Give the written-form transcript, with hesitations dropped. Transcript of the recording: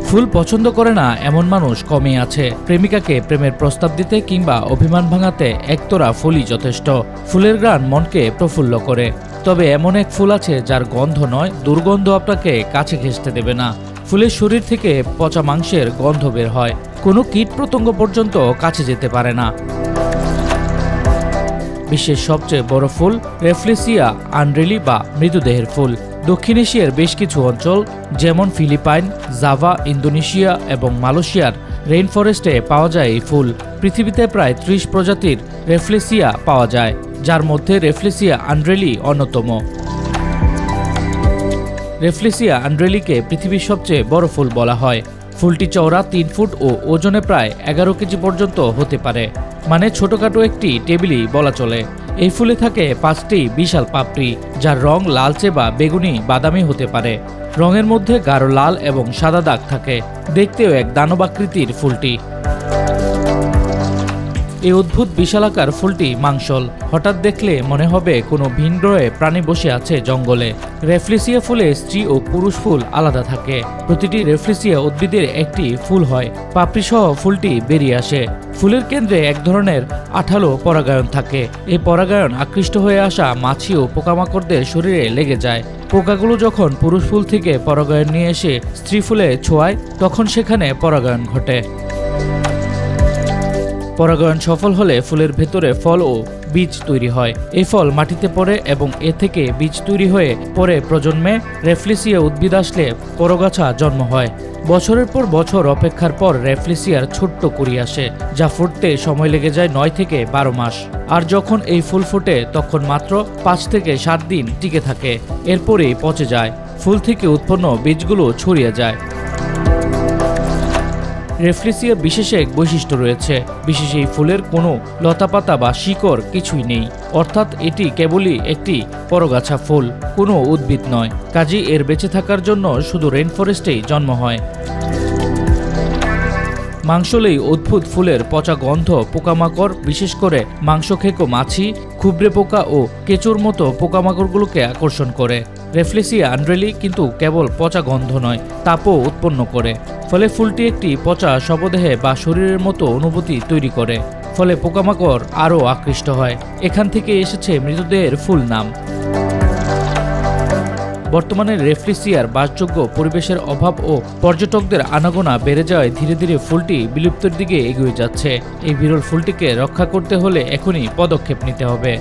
ফুল পছন্দ করে না এমন মানুষ কমই আছে। প্রেমিকাকে প্রেমের প্রস্তাব দিতে কিংবা অভিমান ভাঙাতে একতোড়া ফুলই যথেষ্ট। ফুলের ঘ্রাণ মনকে প্রফুল্ল করে। তবে এমন এক ফুল আছে যার গন্ধ নয়, দুর্গন্ধ আপনাকে কাছে ঘেঁষতে দেবে না। ফুলের শরীর থেকে পচা মাংসের গন্ধ বের হয়, কোনো কীট পতঙ্গ পর্যন্ত কাছে যেতে পারে না। বিশ্বের সবচেয়ে বড় ফুল রেফ্লেসিয়া আন্ড্রেলি বা মৃতদেহের ফুল। দক্ষিণ এশিয়ার বেশ কিছু অঞ্চল যেমন ফিলিপাইন, জাভা, ইন্দোনেশিয়া এবং মালয়েশিয়ার রেইন ফরেস্টে পাওয়া যায় এই ফুল। পৃথিবীতে প্রায় ৩০ প্রজাতির রেফ্লেসিয়া পাওয়া যায়, যার মধ্যে রেফ্লেসিয়া আন্ড্রেলি অন্যতম। রেফ্লেসিয়া আন্ড্রেলিকে পৃথিবীর সবচেয়ে বড় ফুল বলা হয়। ফুলটি চওড়া ৩ ফুট ও ওজনে প্রায় ১১ কেজি পর্যন্ত হতে পারে, মানে ছোটখাটো একটি টেবিলই বলা চলে। এই ফুলে থাকে ৫টি বিশাল পাপড়ি, যার রং লালচে বা বেগুনি বাদামি হতে পারে। রঙের মধ্যে গাঢ় লাল এবং সাদা দাগ থাকে। দেখতেও এক দানবাকৃতির ফুলটি। এই অদ্ভুত বিশালাকার ফুলটি মাংসল। হঠাৎ দেখলে মনে হবে কোনো ভিন গ্রহে প্রাণী বসে আছে জঙ্গলে। রেফ্লেসিয়া ফুলে স্ত্রী ও পুরুষ ফুল আলাদা থাকে। প্রতিটি রেফ্লেসিয়া উদ্ভিদের একটি ফুল হয়। পাপড়ি সহ ফুলটি বেরিয়ে আসে। ফুলের কেন্দ্রে এক ধরনের আঠালো পরাগায়ন থাকে। এই পরাগায়ন আকৃষ্ট হয়ে আসা মাছি ও পোকামাকড়দের শরীরে লেগে যায়। পোকাগুলো যখন পুরুষ ফুল থেকে পরাগায়ন নিয়ে এসে স্ত্রী ফুলে ছোঁয়ায়, তখন সেখানে পরাগায়ন ঘটে। পরাগায়ন সফল হলে ফুলের ভেতরে ফল ও বীজ তৈরি হয়। এই ফল মাটিতে পড়ে এবং এ থেকে বীজ তৈরি হয়ে পরে প্রজন্মে রেফ্লেসিয়া উদ্ভিদ আসলে পরগাছা জন্ম হয়। বছরের পর বছর অপেক্ষার পর রেফ্লেসিয়ার ছোট্ট কুঁড়ি আসে, যা ফুটতে সময় লেগে যায় ৯ থেকে ১২ মাস। আর যখন এই ফুল ফোটে তখন মাত্র ৫ থেকে ৭ দিন টিকে থাকে, এরপরেই পচে যায়। ফুল থেকে উৎপন্ন বীজগুলো ছড়িয়ে যায়। রেফ্লেসিয়া বিশেষ এক বৈশিষ্ট্য রয়েছে। বিশেষ এই ফুলের কোনো লতাপাতা বা শিকড় কিছুই নেই, অর্থাৎ এটি কেবলই একটি পরগাছা ফুল, কোনো উদ্ভিদ নয়। কাজেই এর বেঁচে থাকার জন্য শুধু রেইন ফরেস্টেই জন্ম হয়। মাংসলেই অদ্ভুত ফুলের পচা গন্ধ পোকামাকড়, বিশেষ করে মাংসখেকো মাছি, খুবরে পোকা ও কেঁচোর মতো পোকামাকড়গুলোকে আকর্ষণ করে। রেফ্লেসিয়া আন্ড্রেলি কিন্তু কেবল পচা গন্ধ নয়, তাপও উৎপন্ন করে। ফলে ফুলটি একটি পচা শবদেহে বা শরীরের মতো অনুভূতি তৈরি করে। ফলে পোকামাকড় আরও আকৃষ্ট হয়। এখান থেকে এসেছে মৃতদেহের ফুল নাম। বর্তমানে রেফ্লেসিয়ার বাসযোগ্য পরিবেশের অভাব ও পর্যটকদের আনাগোনা বেড়ে যাওয়ায় ধীরে ধীরে ফুলটি বিলুপ্তির দিকে এগিয়ে যাচ্ছে। এই বিরল ফুলটিকে রক্ষা করতে হলে এখনই পদক্ষেপ নিতে হবে।